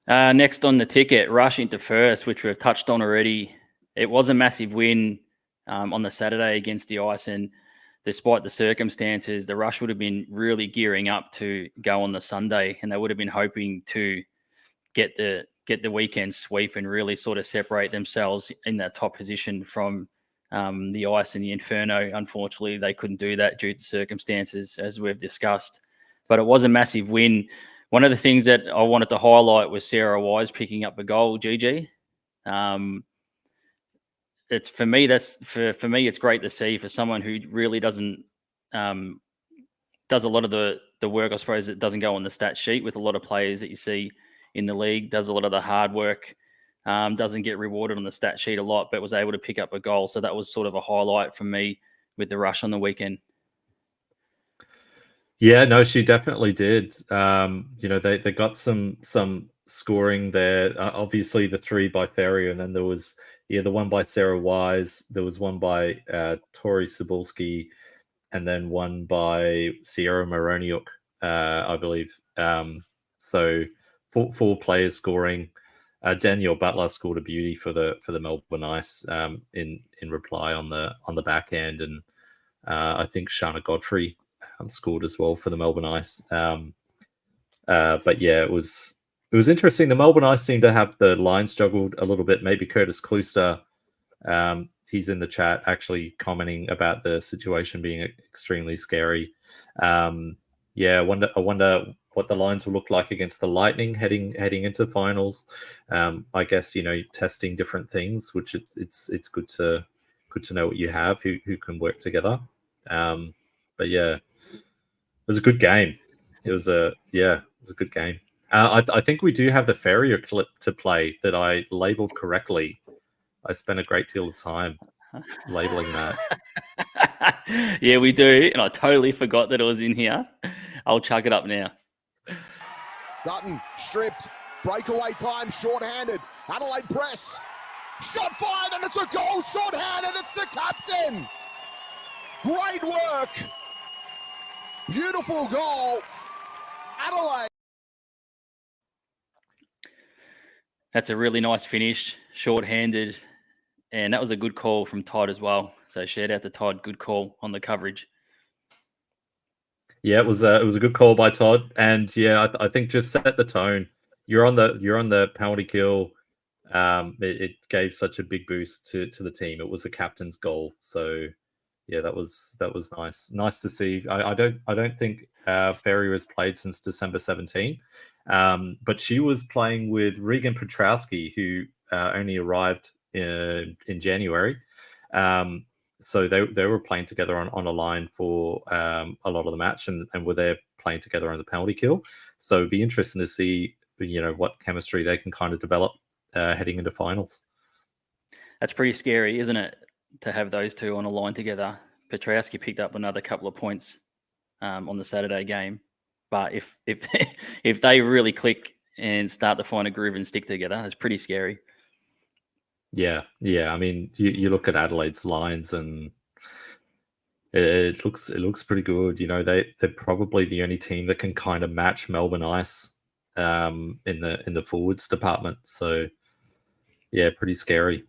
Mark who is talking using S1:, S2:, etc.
S1: Next on the ticket, Rush into first, which we've touched on already. It was a massive win on the Saturday against the Ice, and despite the circumstances, the Rush would have been really gearing up to go on the Sunday, and they would have been hoping to get the weekend sweep and really sort of separate themselves in that top position from the Ice and the Inferno. Unfortunately, they couldn't do that due to circumstances, as we've discussed. But it was a massive win. One of the things that I wanted to highlight was Sarah Wise picking up a goal, GG. It's for me, it's great to see for someone who really does a lot of the work, I suppose, that doesn't go on the stat sheet with a lot of players that you see in the league, does a lot of the hard work, doesn't get rewarded on the stat sheet a lot, but was able to pick up a goal. So that was sort of a highlight for me with the Rush on the weekend.
S2: Yeah, no, she definitely did. They got some scoring there. Obviously, the 3 by Ferrier, and then there was the one by Sarah Wise. There was one by Tori Cebulski, and then one by Sierra Moroniuk, I believe. So four players scoring. Danielle Butler scored a beauty for the Melbourne Ice in reply on the back end, and I think Shana Godfrey scored as well for the Melbourne Ice. But yeah, it was interesting. The Melbourne Ice seemed to have the lines juggled a little bit. Maybe Curtis Klooster, he's in the chat actually commenting about the situation being extremely scary. I wonder what the lines will look like against the Lightning heading into finals. I guess testing different things, which it's good to know what you have who can work together. But yeah, it was a good game. It was a good game. I think we do have the Ferrier clip to play that I labeled correctly. I spent a great deal of time labeling that.
S1: Yeah, we do, and I totally forgot that it was in here. I'll chuck it up now.
S3: Dutton stripped, breakaway time, short-handed. Adelaide press, shot fired, and it's a goal. Short-handed, it's the captain. Great work. Beautiful goal. Adelaide.
S1: That's a really nice finish, short-handed, and that was a good call from Todd as well. So shout out to Todd, good call on the coverage.
S2: Yeah, it was a good call by Todd, and yeah, I think just set the tone. You're on the penalty kill. It gave such a big boost to the team. It was a captain's goal, so yeah, that was nice. Nice to see. I don't think Ferrier has played since December 17, but she was playing with Regan Petrowski, who only arrived in January. So they were playing together on a line for a lot of the match, and were there playing together on the penalty kill. So it'd be interesting to see what chemistry they can kind of develop heading into finals.
S1: That's pretty scary, isn't it, to have those two on a line together? Petrowski picked up another couple of points on the Saturday game, but if if they really click and start to find a groove and stick together, it's pretty scary.
S2: Yeah. I mean, you look at Adelaide's lines, and it looks pretty good. They're probably the only team that can kind of match Melbourne Ice in the forwards department. So yeah, pretty scary.